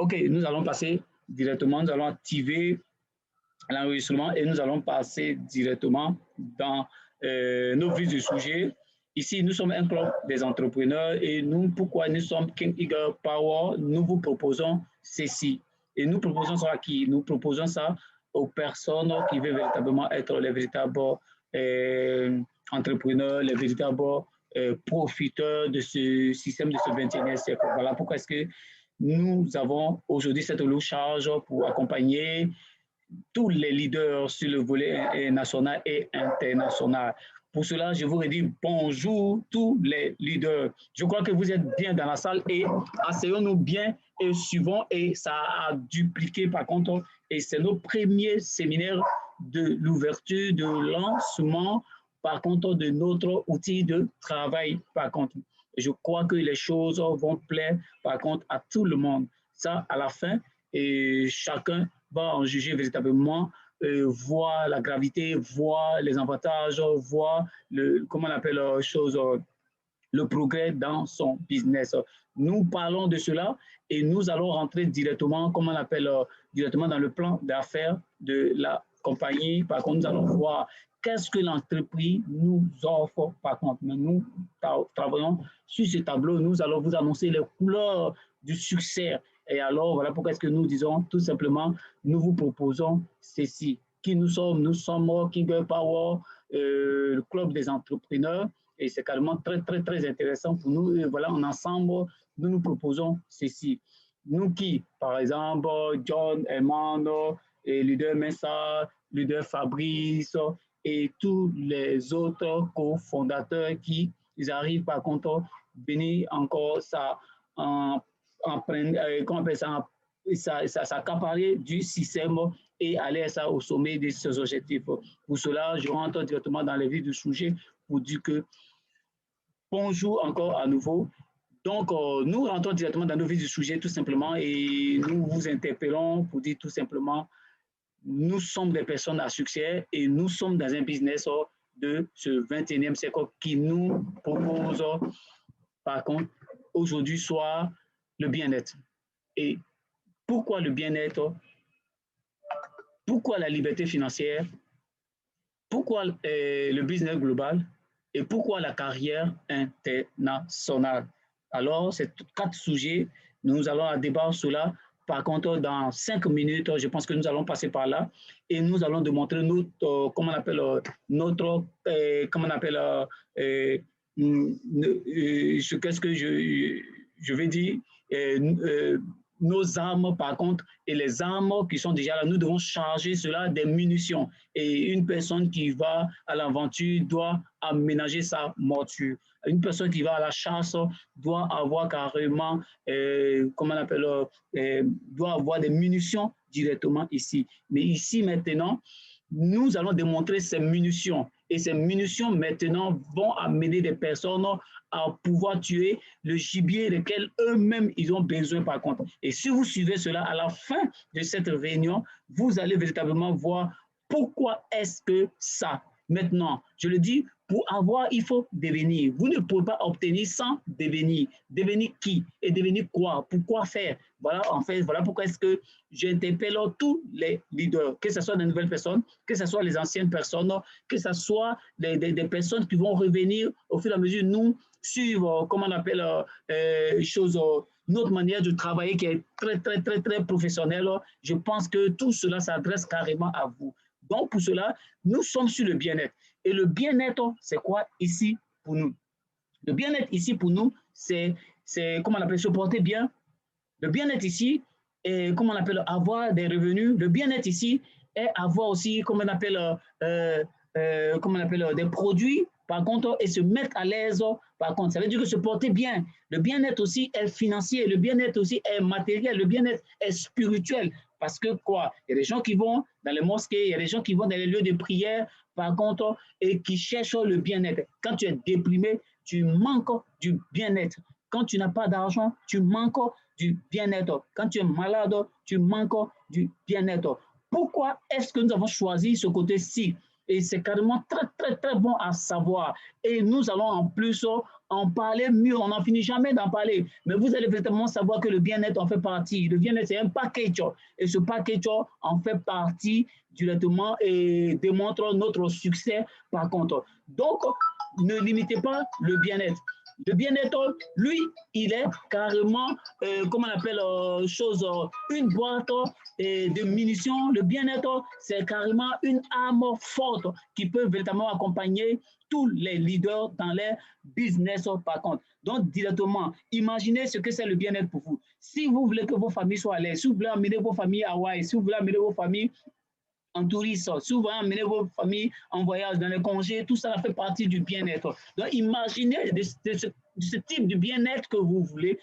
OK, nous allons passer directement, nous allons activer l'enregistrement et nous allons passer directement dans nos vues du sujet. Ici, nous sommes un club des entrepreneurs et nous, pourquoi nous sommes King Eagle Power, nous vous proposons ceci. Et nous proposons ça à qui? Nous proposons ça aux personnes qui veulent véritablement être les véritables entrepreneurs, les véritables profiteurs de ce système de ce 21e siècle. Voilà pourquoi est-ce que nous avons aujourd'hui cette lourde charge pour accompagner tous les leaders sur le volet national et international. Pour cela, je vous redis bonjour tous les leaders. Je crois que vous êtes bien dans la salle et asseyons-nous bien et suivons. Et ça a dupliqué par contre. Et c'est nos premiers séminaires de l'ouverture, de lancement, par contre, de notre outil de travail, par contre. Je crois que les choses vont plaire, par contre, à tout le monde. Ça, à la fin, et chacun va en juger véritablement, voir la gravité, voir les avantages, voir comment on appelle la chose, le progrès dans son business. Nous parlons de cela et nous allons rentrer directement, comment on appelle, directement dans le plan d'affaires de la compagnie. Par contre, nous allons voir qu'est-ce que l'entreprise nous offre. Par contre, nous travaillons sur ce tableau, nous allons vous annoncer les couleurs du succès. Et alors, voilà pourquoi est-ce que nous disons tout simplement, nous vous proposons ceci. Qui nous sommes? Nous sommes King Power, le club des entrepreneurs. Et c'est carrément très, très, très intéressant pour nous. Et voilà, en ensemble, nous nous proposons ceci. Nous qui, par exemple, John, Emmanuel, et leader Messa, leader Fabrice, et tous les autres cofondateurs qui ils arrivent par contre venir encore ça s'accaparer du système et aller ça au sommet de ses objectifs. Pour cela, je rentre directement dans les vies du sujet pour dire que bonjour encore à nouveau. Donc, nous rentrons directement dans nos vies du sujet tout simplement et nous vous interpellons pour dire tout simplement nous sommes des personnes à succès et nous sommes dans un business de ce 21e siècle qui nous propose, par contre, aujourd'hui soit le bien-être. Et pourquoi le bien-être? Pourquoi la liberté financière? Pourquoi le business global? Et pourquoi la carrière internationale? Alors, ces 4 sujets, nous allons débattre cela. Par contre, dans 5 minutes, je pense que nous allons passer par là et nous allons démontrer notre, comment on appelle, notre, comment on appelle, qu'est-ce que je vais dire, nos armes par contre, et les armes qui sont déjà là, nous devons charger cela des munitions. Et une personne qui va à l'aventure doit aménager sa monture. Une personne qui va à la chasse doit avoir carrément, comment on appelle, doit avoir des munitions directement ici. Mais ici maintenant, nous allons démontrer ces munitions. Et ces munitions maintenant vont amener des personnes à pouvoir tuer le gibier lequel eux-mêmes ils ont besoin par contre. Et si vous suivez cela, à la fin de cette réunion, vous allez véritablement voir pourquoi est-ce que ça. Maintenant, je le dis, pour avoir, il faut devenir. Vous ne pouvez pas obtenir sans devenir. Devenir qui et devenir quoi? Pourquoi faire? Voilà, en fait, voilà pourquoi est-ce que j'interpelle tous les leaders, que ce soit des nouvelles personnes, que ce soit les anciennes personnes, que ce soit des personnes qui vont revenir au fur et à mesure, nous suivre, comment on appelle, notre manière de travailler qui est très, très, très, très professionnelle. Je pense que tout cela s'adresse carrément à vous. Donc, pour cela, nous sommes sur le bien-être. Et le bien-être, c'est quoi ici pour nous? Le bien-être ici pour nous, c'est comment on appelle, se porter bien. Le bien-être ici est, comment on appelle, avoir des revenus. Le bien-être ici est avoir aussi, comment on appelle, des produits, par contre, et se mettre à l'aise, par contre. Ça veut dire que se porter bien. Le bien-être aussi est financier, le bien-être aussi est matériel, le bien-être est spirituel. Parce que quoi? Il y a des gens qui vont dans les mosquées, il y a des gens qui vont dans les lieux de prière, par contre, et qui cherchent le bien-être. Quand tu es déprimé, tu manques du bien-être. Quand tu n'as pas d'argent, tu manques du bien-être. Quand tu es malade, tu manques du bien-être. Pourquoi est-ce que nous avons choisi ce côté-ci? Et c'est carrément très, très, très bon à savoir. Et nous allons en plus en parler mieux. On n'en finit jamais d'en parler. Mais vous allez véritablement savoir que le bien-être en fait partie. Le bien-être, c'est un package. Et ce package en fait partie directement et démontre notre succès par contre. Donc, ne limitez pas le bien-être. Le bien-être, lui, il est carrément, comment on appelle, une boîte de munitions. Le bien-être, c'est carrément une arme forte qui peut véritablement accompagner tous les leaders dans les business par contre. Donc, directement, imaginez ce que c'est le bien-être pour vous. Si vous voulez que vos familles soient à l'aise, si vous voulez amener vos familles à Hawaï, si vous voulez amener vos familles en tourisme, souvent amener vos familles en voyage, dans les congés, tout ça fait partie du bien-être. Donc, imaginez de ce type de bien-être que vous voulez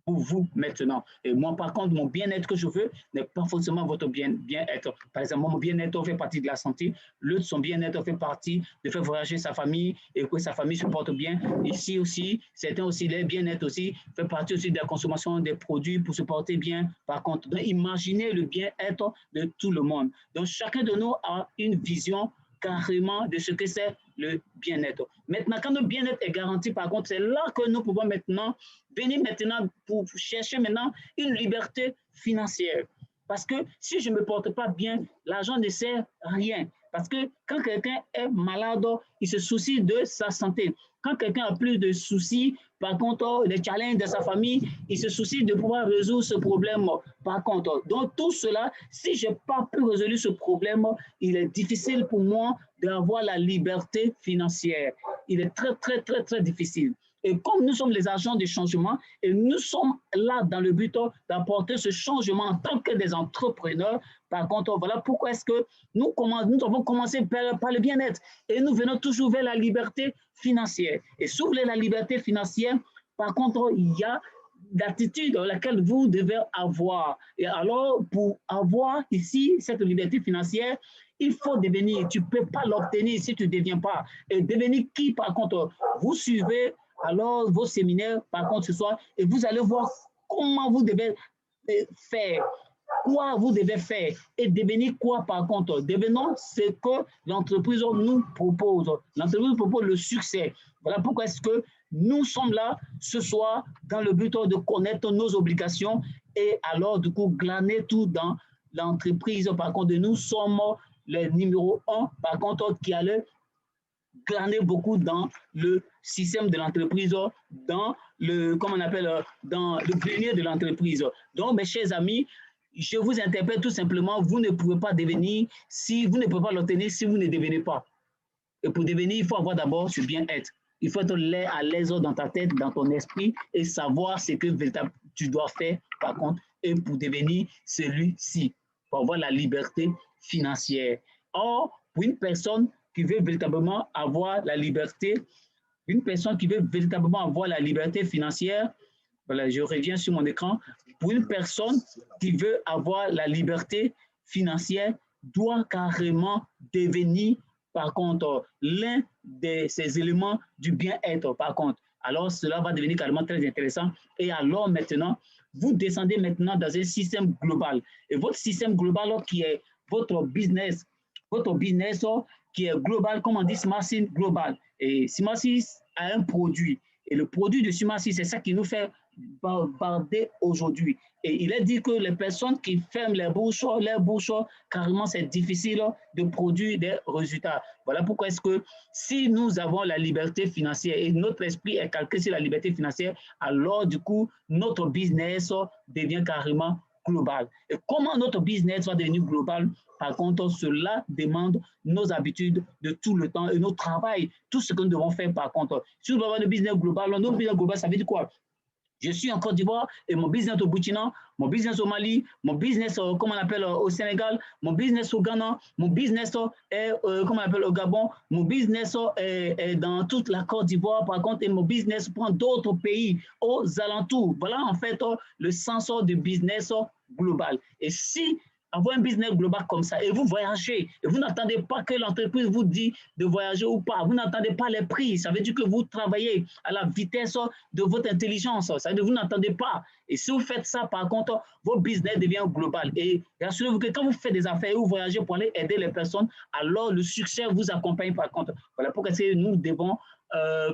pour vous maintenant. Et moi, par contre, mon bien-être que je veux n'est pas forcément votre bien-être. Par exemple, mon bien-être fait partie de la santé, l'autre, son bien-être fait partie de faire voyager sa famille et que sa famille se porte bien. Ici aussi, certains aussi, les bien-être aussi fait partie aussi de la consommation des produits pour se porter bien. Par contre, donc, imaginez le bien-être de tout le monde. Donc, chacun de nous a une vision carrément de ce que c'est le bien-être. Maintenant, quand le bien-être est garanti, par contre, c'est là que nous pouvons maintenant venir maintenant pour chercher maintenant une liberté financière. Parce que si je ne me porte pas bien, l'argent ne sert à rien. Parce que quand quelqu'un est malade, il se soucie de sa santé. Quand quelqu'un a plus de soucis, par contre, les challenges de sa famille, il se soucie de pouvoir résoudre ce problème. Par contre, donc tout cela, si je n'ai pas pu résoudre ce problème, il est difficile pour moi d'avoir la liberté financière. Il est très, très, très, très difficile. Et comme nous sommes les agents de changement et nous sommes là dans le but d'apporter ce changement en tant que des entrepreneurs, par contre, voilà pourquoi est-ce que nous avons commencé par le bien-être et nous venons toujours vers la liberté financière. Et si vous voulez la liberté financière, par contre, il y a l'attitude dans laquelle vous devez avoir. Et alors, pour avoir ici cette liberté financière, il faut devenir, tu ne peux pas l'obtenir si tu ne deviens pas. Et devenir qui, par contre, vous suivez alors vos séminaires, par contre, ce soir, et vous allez voir comment vous devez faire, quoi vous devez faire et devenir quoi par contre. Devenons ce que l'entreprise nous propose. L'entreprise propose le succès. Voilà pourquoi est-ce que nous sommes là ce soir dans le but de connaître nos obligations et alors du coup glaner tout dans l'entreprise. Par contre, nous sommes les numéro 1, par contre, qui allait glaner beaucoup dans le système de l'entreprise, dans le, comment on appelle, dans le grenier de l'entreprise. Donc, mes chers amis, je vous interpelle tout simplement, vous ne pouvez pas devenir, si vous ne pouvez pas l'obtenir si vous ne devenez pas. Et pour devenir, il faut avoir d'abord ce bien-être. Il faut être à l'aise dans ta tête, dans ton esprit et savoir ce que tu dois faire, par contre, et pour devenir celui-ci, pour avoir la liberté financière. Or, pour une personne qui veut véritablement avoir la liberté, une personne qui veut véritablement avoir la liberté financière, voilà, je reviens sur mon écran, pour une personne qui veut avoir la liberté financière, doit carrément devenir, par contre, l'un de ces éléments du bien-être, par contre. Alors, cela va devenir carrément très intéressant. Et alors, maintenant, vous descendez maintenant dans un système global. Et votre système global qui est votre business qui est global, comme on dit, Smartsyn global. Et Smartsyn a un produit. Et le produit de Smartsyn, c'est ça qui nous fait barder aujourd'hui. Et il est dit que les personnes qui ferment les bouches, carrément, c'est difficile de produire des résultats. Voilà pourquoi est-ce que si nous avons la liberté financière et notre esprit est calqué sur la liberté financière, alors du coup, notre business devient carrément global. Et comment notre business va devenir global? Par contre, cela demande nos habitudes de tout le temps et notre travail, tout ce que nous devons faire par contre. Si nous devons avoir un business global, notre business global, ça veut dire quoi? Je suis en Côte d'Ivoire et mon business au Burkina, mon business au Mali, mon business, comme on appelle, au Sénégal, mon business au Ghana, mon business est, comme on appelle, au Gabon, mon business est dans toute la Côte d'Ivoire, par contre, et mon business prend d'autres pays aux alentours. Voilà en fait le sens du business global. Et si avoir un business global comme ça et vous voyagez. Et vous n'attendez pas que l'entreprise vous dise de voyager ou pas. Vous n'attendez pas les prix. Ça veut dire que vous travaillez à la vitesse de votre intelligence. Ça veut dire que vous n'attendez pas. Et si vous faites ça, par contre, votre business devient global. Et rassurez-vous que quand vous faites des affaires et vous voyagez pour aller aider les personnes, alors le succès vous accompagne par contre. Voilà pourquoi nous devons,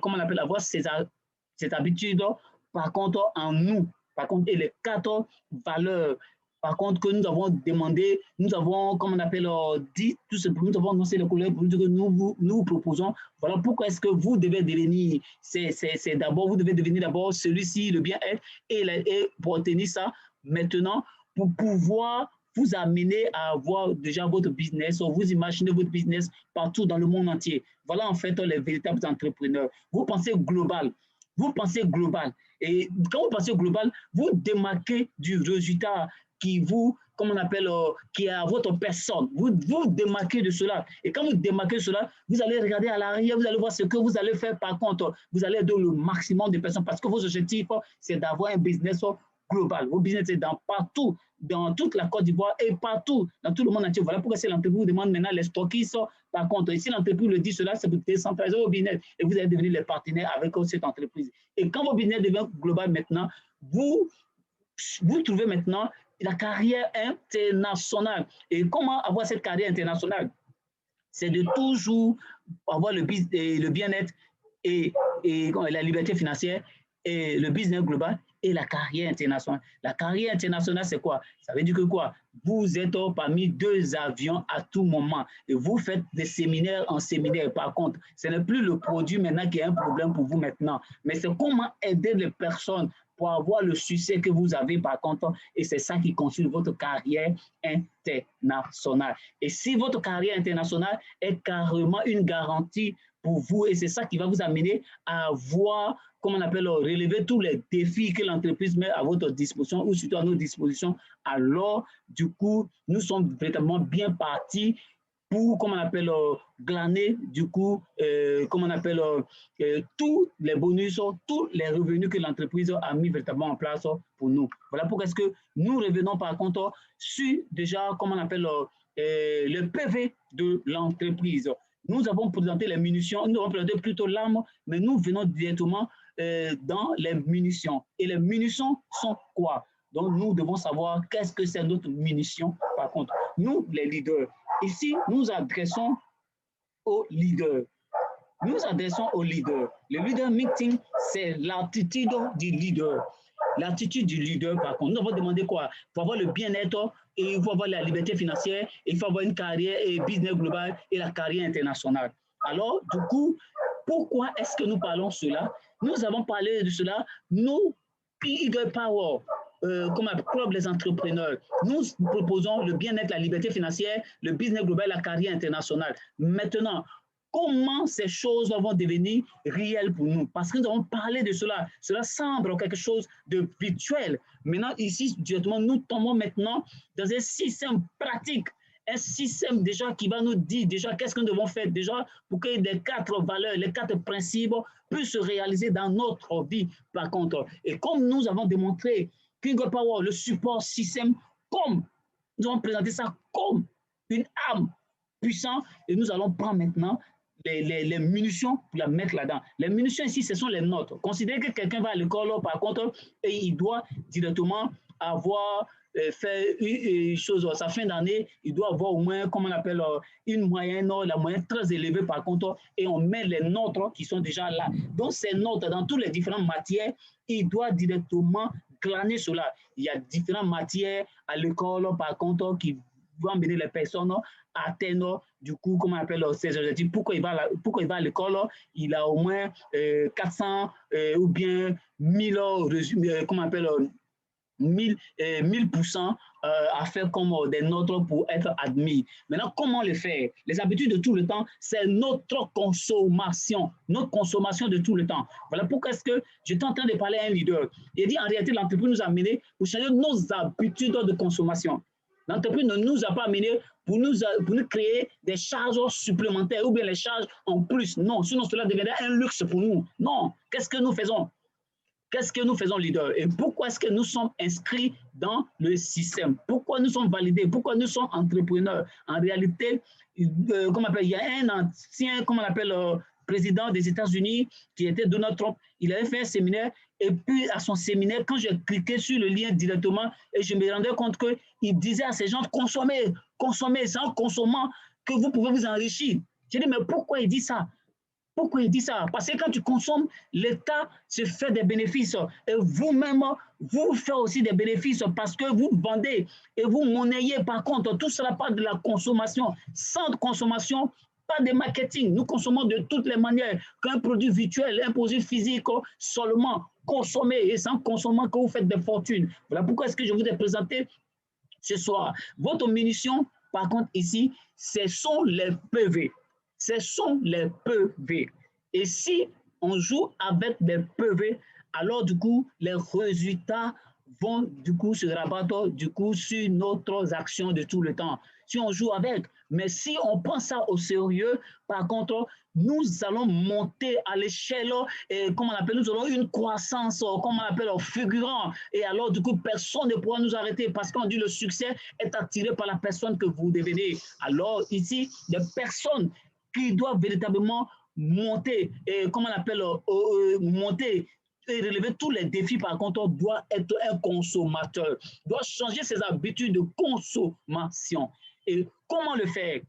comment on appelle, avoir cette habitude, par contre, en nous. Par contre, et les 4 valeurs par contre, que nous avons demandé, nous avons, comme on appelle, dit tout simplement, nous avons annoncé les couleurs pour dire que nous vous proposons. Voilà pourquoi est-ce que vous devez devenir, c'est d'abord, vous devez devenir d'abord celui-ci, le bien-être, et pour obtenir ça, maintenant, pour pouvoir vous amener à avoir déjà votre business, ou vous imaginez votre business partout dans le monde entier. Voilà en fait les véritables entrepreneurs. Vous pensez global. Vous pensez global. Et quand vous pensez global, vous démarquez du résultat qui vous, comme on appelle, qui est à votre personne. Vous démarquez de cela. Et quand vous démarquez de cela, vous allez regarder à l'arrière, vous allez voir ce que vous allez faire. Par contre, vous allez aider le maximum de personnes parce que vos objectifs, c'est d'avoir un business global. Vos business, c'est partout, dans toute la Côte d'Ivoire et partout, dans tout le monde entier. Voilà pourquoi si l'entreprise vous demande maintenant les stockistes. Par contre, si l'entreprise le dit cela, c'est pour décentraliser vos business et vous allez devenir les partenaires avec cette entreprise. Et quand vos business deviennent global maintenant, vous trouvez maintenant la carrière internationale. Et comment avoir cette carrière internationale? C'est de toujours avoir le bien-être et la liberté financière et le business global et la carrière internationale. La carrière internationale, c'est quoi? Ça veut dire que quoi? Vous êtes parmi 2 avions à tout moment et vous faites des séminaires en séminaire. Par contre, ce n'est plus le produit maintenant qui est un problème pour vous maintenant, mais c'est comment aider les personnes pour avoir le succès que vous avez par contre, et c'est ça qui construit votre carrière internationale. Et si votre carrière internationale est carrément une garantie pour vous, et c'est ça qui va vous amener à voir, comme on appelle, relever tous les défis que l'entreprise met à votre disposition ou surtout à nos dispositions, alors du coup, nous sommes véritablement bien partis pour, comme on appelle, glaner, du coup, comme on appelle, tous les bonus, tous les revenus que l'entreprise a mis véritablement en place pour nous. Voilà pourquoi est-ce que nous revenons par contre sur déjà, comme on appelle, le PV de l'entreprise. Nous avons présenté les munitions, nous avons présenté plutôt l'arme, mais nous venons directement dans les munitions. Et les munitions sont quoi? Donc, nous devons savoir qu'est-ce que c'est notre munition. Par contre, nous, les leaders, ici, nous adressons aux leaders. Nous adressons aux leaders. Le leader meeting, c'est l'attitude du leader. L'attitude du leader, par contre, nous avons demandé quoi? Pour avoir le bien-être, et il faut avoir la liberté financière, il faut avoir une carrière et business global et la carrière internationale. Alors, du coup, pourquoi est-ce que nous parlons de cela? Nous avons parlé de cela, nous, Eagle Power, comme un club des entrepreneurs, nous proposons le bien-être, la liberté financière, le business global, la carrière internationale. Maintenant, comment ces choses vont devenir réelles pour nous? Parce que nous avons parlé de cela. Cela semble quelque chose de virtuel. Maintenant, ici, directement, nous tombons maintenant dans un système pratique, un système déjà qui va nous dire déjà qu'est-ce que nous devons faire déjà pour que les 4 valeurs, les 4 principes puissent se réaliser dans notre vie, par contre. Et comme nous avons démontré King of Power, le support système, comme nous avons présenté ça comme une arme puissante, et nous allons prendre maintenant les munitions pour la mettre là-dedans. Les munitions ici, ce sont les notes. Considérez que quelqu'un va à l'école, par contre, et il doit directement avoir fait une chose, sa fin d'année, il doit avoir au moins, comme on appelle, une moyenne, la moyenne très élevée par contre, et on met les notes qui sont déjà là. Donc, ces notes, dans toutes les différentes matières, il doit directement glaner cela. Il y a différentes matières à l'école, par contre, qui vont amener les personnes à atteindre, du coup, comment on appelle ces objectifs. Pourquoi il va à l'école? Il a au moins 400 ou bien 1000, comment on appelle, 1000% à faire comme des notes pour être admis. Maintenant, comment le faire? Les habitudes de tout le temps, c'est notre consommation de tout le temps. Voilà pourquoi est-ce que j'étais en train de parler à un leader. Il dit en réalité, l'entreprise nous a amené pour changer nos habitudes de consommation. L'entreprise ne nous a pas amené pour nous créer des charges supplémentaires ou bien les charges en plus. Non, sinon cela deviendrait un luxe pour nous. Non, qu'est-ce que nous faisons? Qu'est-ce que nous faisons leader et pourquoi est-ce que nous sommes inscrits dans le système? Pourquoi nous sommes validés? Pourquoi nous sommes entrepreneurs? En réalité, comment on appelle, il y a un ancien, comment on appelle, président des États-Unis qui était Donald Trump. Il avait fait un séminaire et puis à son séminaire, quand j'ai cliqué sur le lien directement et je me rendais compte qu'il disait à ces gens, consommez, consommez, c'est en consommant que vous pouvez vous enrichir. J'ai dit, mais pourquoi il dit ça? Pourquoi il dit ça? Parce que quand tu consommes, l'État se fait des bénéfices et vous-même, vous faites aussi des bénéfices parce que vous vendez et vous monnayez. Par contre, tout cela part de la consommation. Sans consommation, pas de marketing. Nous consommons de toutes les manières qu'un produit virtuel, un produit physique, seulement consommer et sans consommer que vous faites des fortunes. Voilà pourquoi est-ce que je vous ai présenté ce soir. Votre munition, par contre, ici, ce sont les PV. Ce sont les PV. Et si on joue avec des PV, alors du coup, les résultats vont du coup se rabattre du coup sur notre action de tout le temps. Si on joue avec, mais si on prend ça au sérieux, par contre, nous allons monter à l'échelle, et comme on appelle, nous aurons une croissance, comme on appelle, fulgurant. Et alors, du coup, personne ne pourra nous arrêter parce qu'on dit le succès est attiré par la personne que vous devenez. Alors, ici, des personnes qui doivent véritablement monter, et comme on appelle, monter et relever tous les défis, par contre, doit être un consommateur, doit changer ses habitudes de consommation. Et comment le faire?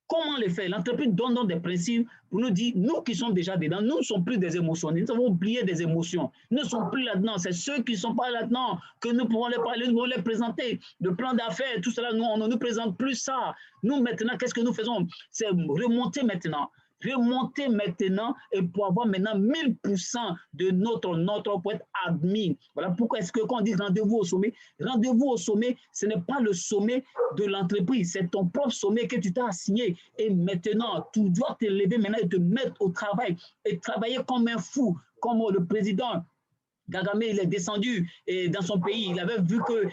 Comment le faire? L'entreprise donne donc des principes pour nous dire, nous qui sommes déjà dedans, nous ne sommes plus des émotionnés, nous avons oublié des émotions. Nous ne sommes plus là-dedans. C'est ceux qui ne sont pas là-dedans que nous pourrons les parler, nous pourrons les présenter. Le plan d'affaires, tout cela, nous, on ne nous présente plus ça. Nous, maintenant, qu'est-ce que nous faisons? C'est remonter maintenant. Remonter maintenant et pour avoir maintenant 1000% de notre pour être admis. Voilà pourquoi est-ce que quand on dit rendez-vous au sommet, ce n'est pas le sommet de l'entreprise, c'est ton propre sommet que tu t'as assigné. Et maintenant, tu dois te lever maintenant et te mettre au travail et travailler comme un fou, comme le président Kagame, il est descendu dans son pays. Il avait vu que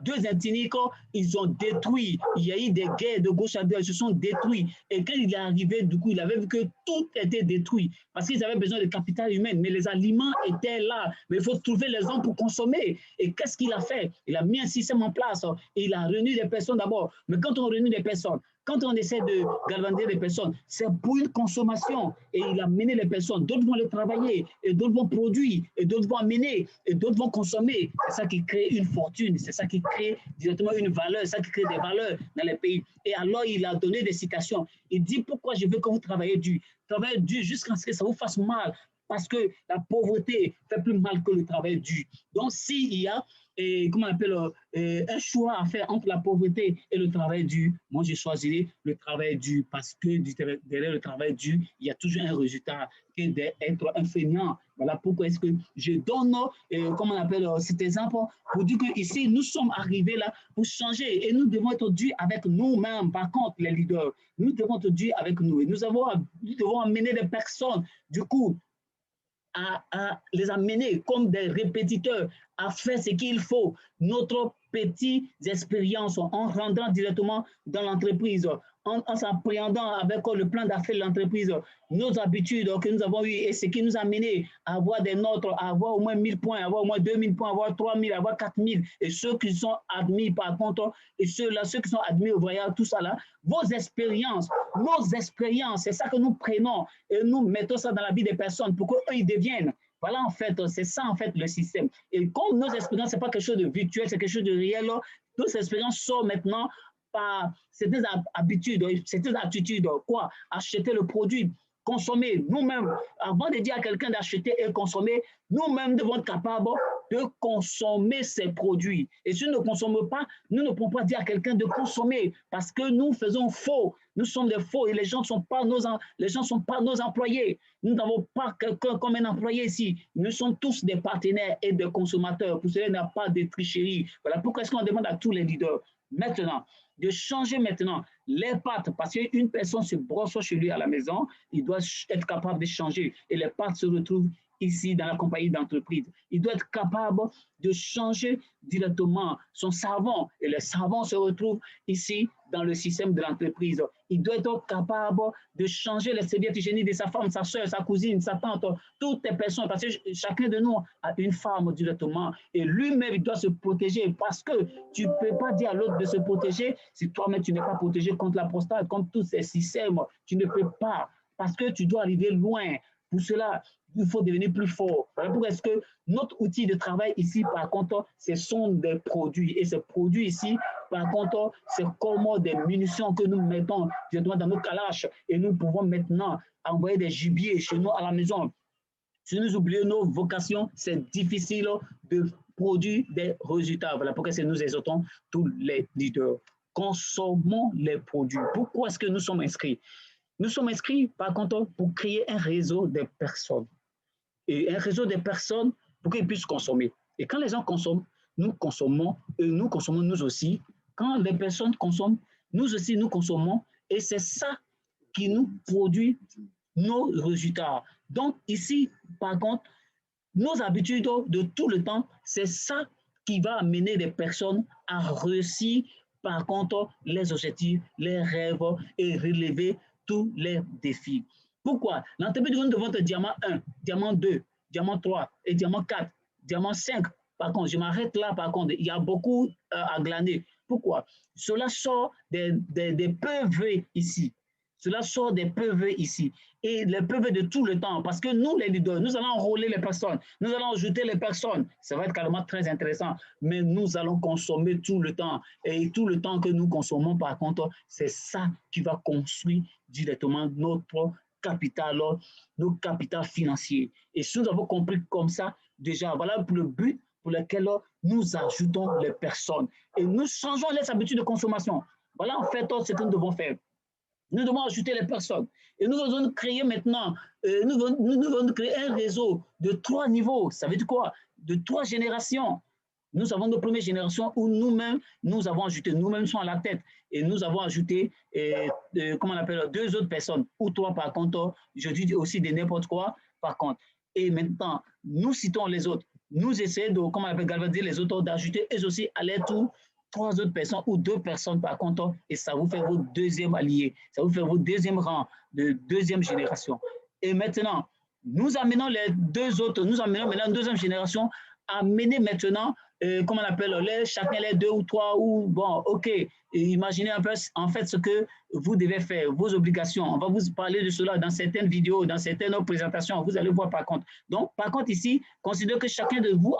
deux ethniques, ils ont détruit. Il y a eu des guerres de gauche à droite, ils se sont détruits. Et quand il est arrivé, du coup, il avait vu que tout était détruit. Parce qu'ils avaient besoin de capital humain. Mais les aliments étaient là. Mais il faut trouver les gens pour consommer. Et qu'est-ce qu'il a fait? Il a mis un système en place. Et il a réuni des personnes d'abord. Mais quand on réunit des personnes, quand on essaie de galvaniser les personnes, c'est pour une consommation. Et il a mené les personnes. D'autres vont les travailler, et d'autres vont produire, et d'autres vont amener, et d'autres vont consommer. C'est ça qui crée une fortune, c'est ça qui crée directement une valeur, c'est ça qui crée des valeurs dans les pays. Et alors, il a donné des citations. Il dit, pourquoi je veux que vous travaillez dur? Travaillez dur jusqu'à ce que ça vous fasse mal. Parce que la pauvreté fait plus mal que le travail dur. Donc, s'il y a comment on appelle, un choix à faire entre la pauvreté et le travail dur, moi, je choisirais le travail dur parce que derrière le travail dur, il y a toujours un résultat que d'être un feignant. Voilà pourquoi est-ce que je donne, comment on appelle, cet exemple pour dire qu'ici, nous sommes arrivés là pour changer et nous devons être durs avec nous-mêmes. Par contre, les leaders, nous devons être durs avec nous et nous devons amener des personnes, du coup, à les amener comme des répétiteurs, à faire ce qu'il faut. Notre petite expérience en rentrant directement dans l'entreprise, en s'appréhendant avec le plan d'affaires de l'entreprise, nos habitudes que nous avons eues et ce qui nous a mené à avoir des notes, à avoir au moins 1000 points, à avoir au moins 2000 points, à avoir 3000, à avoir 4000. Et ceux qui sont admis par contre, et ceux-là, ceux qui sont admis au voyage, tout ça là, vos expériences, nos expériences, c'est ça que nous prenons et nous mettons ça dans la vie des personnes pour qu'eux, ils deviennent. Voilà, en fait, c'est ça, en fait, le système. Et comme nos expériences, ce n'est pas quelque chose de virtuel, c'est quelque chose de réel, nos expériences sont maintenant par certaines habitudes, certaines attitudes, quoi, acheter le produit, consommer nous-mêmes, avant de dire à quelqu'un d'acheter et consommer, nous-mêmes devons être capables de consommer ces produits. Et si nous ne consommons pas, nous ne pouvons pas dire à quelqu'un de consommer parce que nous faisons faux. Nous sommes des faux et les gens ne sont pas nos employés. Nous n'avons pas quelqu'un comme un employé ici. Nous sommes tous des partenaires et des consommateurs. Pour cela, il n'y a pas de tricherie. Voilà pourquoi est-ce qu'on demande à tous les leaders maintenant de changer maintenant les pâtes, parce qu'une personne se brosse chez lui à la maison, il doit être capable de changer et les pâtes se retrouvent ici dans la compagnie d'entreprise. Il doit être capable de changer directement son savon et le savon se retrouve ici dans le système de l'entreprise. Il doit être capable de changer les serviettes hygiéniques de sa femme, sa soeur, sa cousine, sa tante, toutes les personnes, parce que chacun de nous a une femme directement et lui-même, il doit se protéger parce que tu ne peux pas dire à l'autre de se protéger si toi-même, tu n'es pas protégé contre la prostate, contre tous ces systèmes. Tu ne peux pas parce que tu dois arriver loin. Pour cela, il faut devenir plus fort. Voilà pourquoi est-ce que notre outil de travail ici, par contre, ce sont des produits. Et ces produits ici, par contre, c'est comme des munitions que nous mettons directement dans nos calaches. Et nous pouvons maintenant envoyer des gibiers chez nous à la maison. Si nous oublions nos vocations, c'est difficile de produire des résultats. Voilà pourquoi nous exhortons tous les leaders. Consommons les produits. Pourquoi est-ce que nous sommes inscrits? Nous sommes inscrits, par contre, pour créer un réseau de personnes. Et un réseau de personnes pour qu'ils puissent consommer. Et quand les gens consomment, nous consommons, et nous consommons nous aussi. Quand les personnes consomment, nous aussi nous consommons. Et c'est ça qui nous produit nos résultats. Donc ici, par contre, nos habitudes de tout le temps, c'est ça qui va amener les personnes à réussir, par contre, les objectifs, les rêves et relever tous les défis. Pourquoi? L'entreprise de votre diamant 1, diamant 2, diamant 3 et diamant 4, diamant 5. Par contre, je m'arrête là, par contre, il y a beaucoup à glaner. Pourquoi? Cela sort des PV ici. Cela sort des PV ici. Et les PV de tout le temps. Parce que nous, les leaders, nous allons enrôler les personnes. Nous allons ajouter les personnes. Ça va être carrément très intéressant. Mais nous allons consommer tout le temps. Et tout le temps que nous consommons, par contre, c'est ça qui va construire directement notre capital, nos capitaux financiers. Et si nous avons compris comme ça, déjà, voilà pour le but pour lequel nous ajoutons les personnes. Et nous changeons les habitudes de consommation. Voilà en fait ce que nous devons faire. Nous devons ajouter les personnes. Et nous devons créer maintenant, nous devons créer un réseau de 3 niveaux. Ça veut dire quoi? De 3 générations. Nous avons nos premières générations où nous-mêmes, nous avons ajouté, nous-mêmes sommes à la tête. Et nous avons ajouté, comment on appelle, 2 autres personnes. Ou 3 par contre, je dis aussi de n'importe quoi par contre. Et maintenant, nous citons les autres. Nous essayons de, comment on appelle, galvaniser les autres, d'ajouter eux aussi à l'aide tout 3 autres personnes ou 2 personnes par contre, et ça vous fait votre deuxième allié, ça vous fait votre deuxième rang de deuxième génération. Et maintenant, nous amenons les 2 autres, nous amenons maintenant une deuxième génération à mener maintenant, comment on appelle, chacun les 2 ou 3, ou bon, ok, et imaginez un peu en fait ce que vous devez faire, vos obligations. On va vous parler de cela dans certaines vidéos, dans certaines présentations, vous allez voir par contre. Donc, par contre ici, considérez que chacun de vous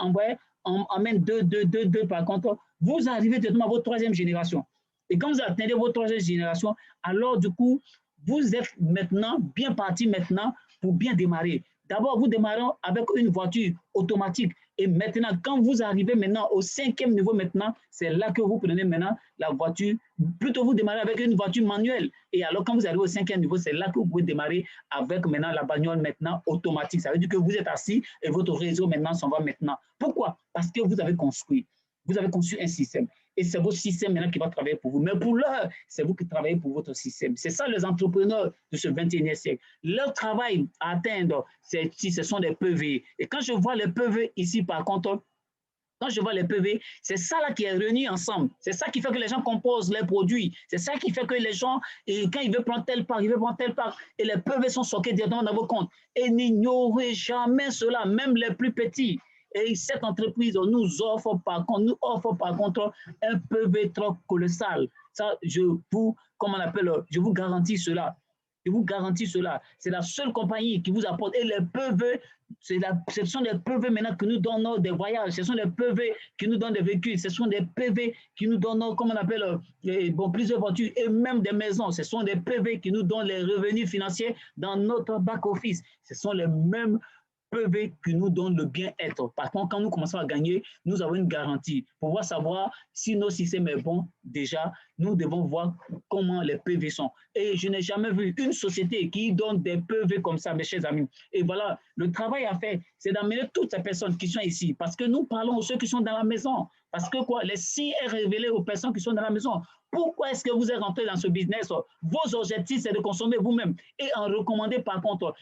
emmène 2 par contre, vous arrivez directement à votre 3e génération. Et quand vous atteignez votre 3e génération, alors du coup, vous êtes maintenant bien parti maintenant pour bien démarrer. D'abord, vous démarrez avec une voiture automatique. Et maintenant, quand vous arrivez maintenant au 5e niveau maintenant, c'est là que vous prenez maintenant la voiture. Plutôt, vous démarrez avec une voiture manuelle. Et alors, quand vous arrivez au 5e niveau, c'est là que vous pouvez démarrer avec maintenant la bagnole maintenant automatique. Ça veut dire que vous êtes assis et votre réseau maintenant s'en va maintenant. Pourquoi? Parce que vous avez construit. Vous avez construit un système. Et c'est votre système maintenant qui va travailler pour vous. Mais pour l'heure, c'est vous qui travaillez pour votre système. C'est ça les entrepreneurs de ce 21e siècle. Leur travail à atteindre, ce sont des PV. Et quand je vois les PV ici, par contre, quand je vois les PV, c'est ça là qui est réuni ensemble. C'est ça qui fait que les gens composent les produits. C'est ça qui fait que les gens, et quand ils veulent prendre tel part, ils veulent prendre tel part, et les PV sont stockés directement dans vos comptes. Et n'ignorez jamais cela, même les plus petits. Et cette entreprise nous offre par contre un PV trop colossal. Ça, je vous garantis cela. Je vous garantis cela. C'est la seule compagnie qui vous apporte. Et les PV, ce sont des PV maintenant qui nous donnent des voyages. Ce sont des PV qui nous donnent des véhicules. Ce sont des PV qui nous donnent, plusieurs voitures et même des maisons. Ce sont des PV qui nous donnent les revenus financiers dans notre back-office. Ce sont les mêmes PV qui nous donne le bien-être. Par contre, quand nous commençons à gagner, nous avons une garantie. Pour pouvoir savoir si nos systèmes est bon, déjà, nous devons voir comment les PV sont. Et je n'ai jamais vu une société qui donne des PV comme ça, mes chers amis. Et voilà, le travail à faire, c'est d'amener toutes ces personnes qui sont ici. Parce que nous parlons aux ceux qui sont dans la maison. Parce que quoi, les signes est révélé aux personnes qui sont dans la maison. Pourquoi est-ce que vous êtes rentré dans ce business? Vos objectifs, c'est de consommer vous-même et en recommander par contre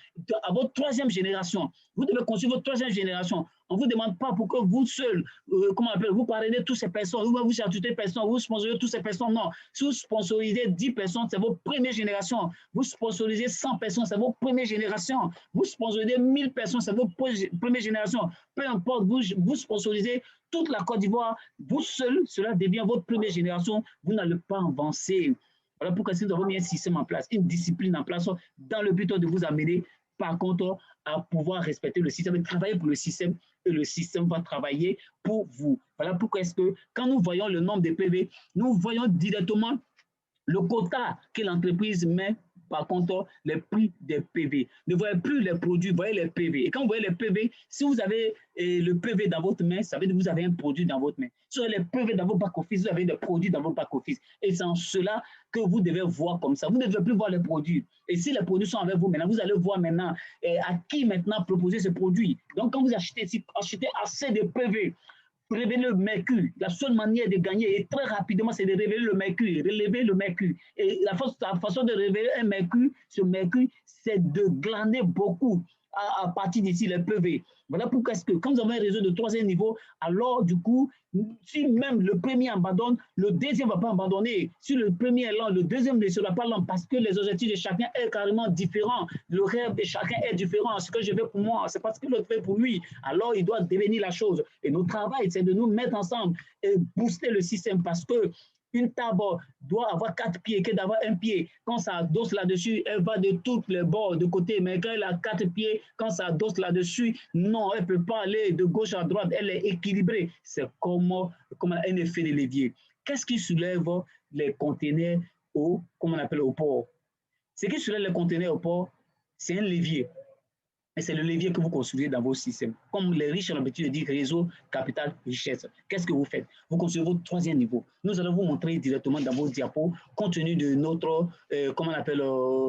à votre troisième génération. Vous devez construire votre troisième génération. On ne vous demande pas pour que vous seul, comment on appelle, vous parrainez toutes ces personnes, vous chargez personnes, vous sponsorisez toutes ces personnes. Non, si vous sponsorisez 10 personnes, c'est vos premières générations. Vous sponsorisez 100 personnes, c'est vos premières générations. Vous sponsorisez 1000 personnes, c'est vos premières générations. Peu importe, vous sponsorisez toute la Côte d'Ivoire, vous seul, cela devient votre première génération, vous n'allez pas avancer. Voilà pourquoi nous avons mis un système en place, une discipline en place dans le but de vous amener, par contre, à pouvoir respecter le système, travailler pour le système et le système va travailler pour vous. Voilà pourquoi est-ce que quand nous voyons le nombre de PV, nous voyons directement le quota que l'entreprise met, par contre, les prix des PV. Ne voyez plus les produits, voyez les PV. Et quand vous voyez les PV, si vous avez le PV dans votre main, ça veut dire que vous avez un produit dans votre main. Si vous avez les PV dans votre back-office, vous avez des produits dans votre back-office. Et c'est en cela que vous devez voir comme ça. Vous ne devez plus voir les produits. Et si les produits sont avec vous maintenant, vous allez voir maintenant à qui maintenant proposer ce produit. Donc, quand vous achetez assez de PV, révéler le mercure. La seule manière de gagner et très rapidement, c'est de révéler le mercure, relever le mercure. Et la façon de révéler un mercure, ce mercure, c'est de glaner beaucoup à partir d'ici les PV. Voilà pourquoi est-ce que quand vous avez un réseau de troisième niveau, alors du coup, si même le premier abandonne, le deuxième ne va pas abandonner. Si le premier est lent, le deuxième ne sera pas lent parce que les objectifs de chacun sont carrément différents. Le rêve de chacun est différent. Ce que je veux pour moi, c'est parce que l'autre fait pour lui. Alors, il doit devenir la chose. Et notre travail, c'est de nous mettre ensemble et booster le système parce que une table doit avoir 4 pieds que d'avoir un pied. Quand ça adosse là-dessus, elle va de tous les bords, de côté. Mais quand elle a 4 pieds, quand ça adosse là-dessus, non, elle ne peut pas aller de gauche à droite. Elle est équilibrée. C'est comme un effet de levier. Qu'est-ce qui soulève les conteneurs comme on appelle au port? Ce qui soulève les conteneurs au port, c'est un levier. Et c'est le levier que vous construisez dans vos systèmes. Comme les riches ont l'habitude de dire réseau, capital, richesse. Qu'est-ce que vous faites? Vous construisez votre troisième niveau. Nous allons vous montrer directement dans vos diapos, compte tenu de notre, comment on appelle,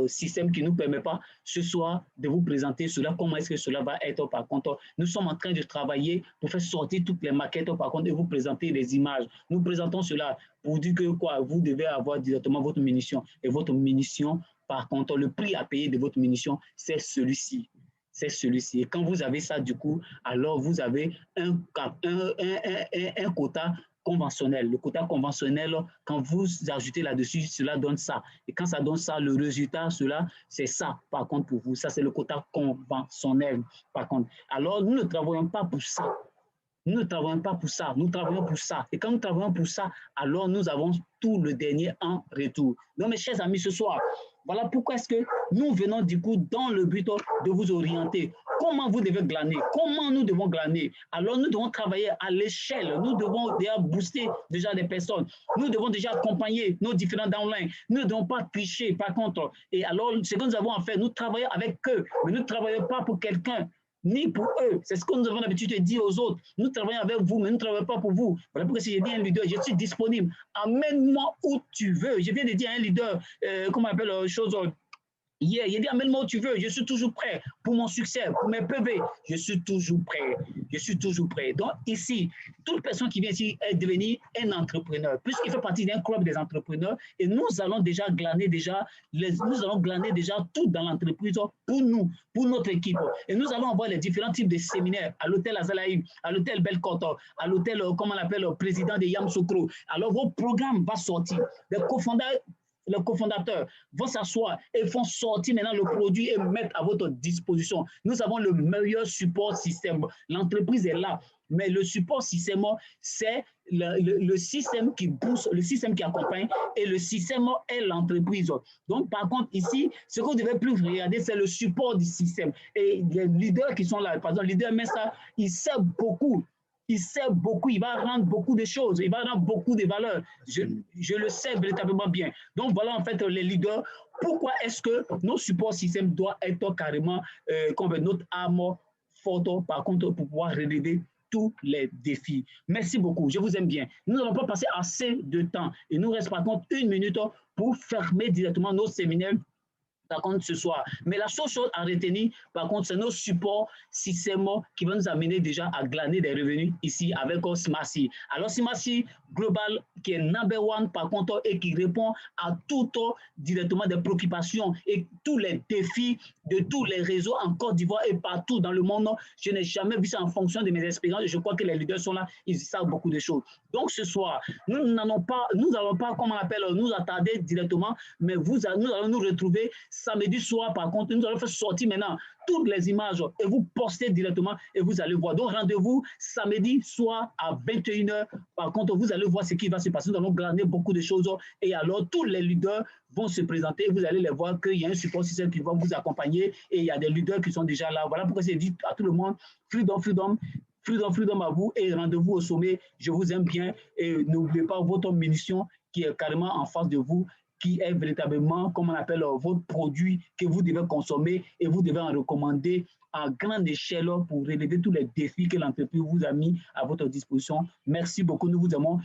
système qui ne nous permet pas ce soir de vous présenter cela, comment est-ce que cela va être par contre. Nous sommes en train de travailler pour faire sortir toutes les maquettes par contre et vous présenter les images. Nous présentons cela pour dire que quoi, vous devez avoir directement votre munition. Et votre munition, par contre, le prix à payer de votre munition, c'est celui-ci. C'est celui-ci. Et quand vous avez ça, du coup, alors vous avez un quota conventionnel. Le quota conventionnel, quand vous ajoutez là-dessus, cela donne ça. Et quand ça donne ça, le résultat, cela, c'est ça, par contre, pour vous. Ça, c'est le quota conventionnel, par contre. Alors, nous ne travaillons pas pour ça. Nous ne travaillons pas pour ça, nous travaillons pour ça. Et quand nous travaillons pour ça, alors nous avons tout le dernier en retour. Donc, mes chers amis, ce soir, voilà pourquoi est-ce que nous venons du coup dans le but de vous orienter. Comment vous devez glaner? Comment nous devons glaner? Alors, nous devons travailler à l'échelle. Nous devons déjà booster déjà des personnes. Nous devons déjà accompagner nos différents downlines. Nous ne devons pas tricher, par contre. Et alors, ce que nous avons à faire, nous travaillons avec eux, mais nous ne travaillons pas pour quelqu'un ni pour eux. C'est ce que nous avons l'habitude de dire aux autres. Nous travaillons avec vous, mais nous ne travaillons pas pour vous. Voilà pourquoi si je dis à un leader, je suis disponible. Amène-moi où tu veux. Je viens de dire à un leader, comment on appelle la chose hier, il dit amène-moi où tu veux, je suis toujours prêt pour mon succès, pour mes PV, je suis toujours prêt, je suis toujours prêt. Donc ici, toute personne qui vient ici est devenue un entrepreneur, puisqu'il fait partie d'un club des entrepreneurs et nous allons déjà glaner tout dans l'entreprise pour nous, pour notre équipe. Et nous allons avoir les différents types de séminaires à l'hôtel Azalaï, à l'hôtel Belcourt, à l'hôtel, comment on l'appelle, le président de Yamoussoukro. Alors vos programmes vont sortir. Les cofondateurs vont s'asseoir et font sortir maintenant le produit et mettre à votre disposition. Nous avons le meilleur support système. L'entreprise est là, mais le support système, c'est le système qui pousse, le système qui accompagne et le système est l'entreprise. Donc, par contre, ici, ce que vous devez plus regarder, c'est le support du système. Et les leaders qui sont là, par exemple, le leader Messa, il sait beaucoup. Il sait beaucoup, il va rendre beaucoup de choses, il va rendre beaucoup de valeurs. Je le sais véritablement bien. Donc, voilà en fait les leaders. Pourquoi est-ce que nos supports systèmes doivent être carrément comme notre arme forte, par contre, pour pouvoir relever tous les défis. Merci beaucoup, je vous aime bien. Nous n'allons pas passer assez de temps. Il nous reste par contre 1 minute pour fermer directement nos séminaires par contre, ce soir. Mais la seule chose à retenir, par contre, c'est nos supports systèmes qui vont nous amener déjà à glaner des revenus ici avec Smarty. Alors, Smarty Global, qui est number one, par contre, et qui répond à tout directement des préoccupations et tous les défis de tous les réseaux en Côte d'Ivoire et partout dans le monde. Je n'ai jamais vu ça en fonction de mes expériences. Je crois que les leaders sont là, ils savent beaucoup de choses. Donc, ce soir, nous n'allons pas, comment on appelle, nous attarder directement, mais nous allons nous retrouver samedi soir, par contre, nous allons faire sortir maintenant toutes les images et vous postez directement et vous allez voir. Donc, rendez-vous samedi soir à 21h. Par contre, vous allez voir ce qui va se passer. Nous allons glaner beaucoup de choses et alors tous les leaders vont se présenter. Vous allez les voir qu'il y a un support système qui va vous accompagner et il y a des leaders qui sont déjà là. Voilà pourquoi c'est dit à tout le monde, freedom, freedom. Freedom, freedom à vous et rendez-vous au sommet. Je vous aime bien et n'oubliez pas votre munition qui est carrément en face de vous, qui est véritablement, comme on appelle, votre produit que vous devez consommer et vous devez en recommander à grande échelle pour relever tous les défis que l'entreprise vous a mis à votre disposition. Merci beaucoup, nous vous aimons.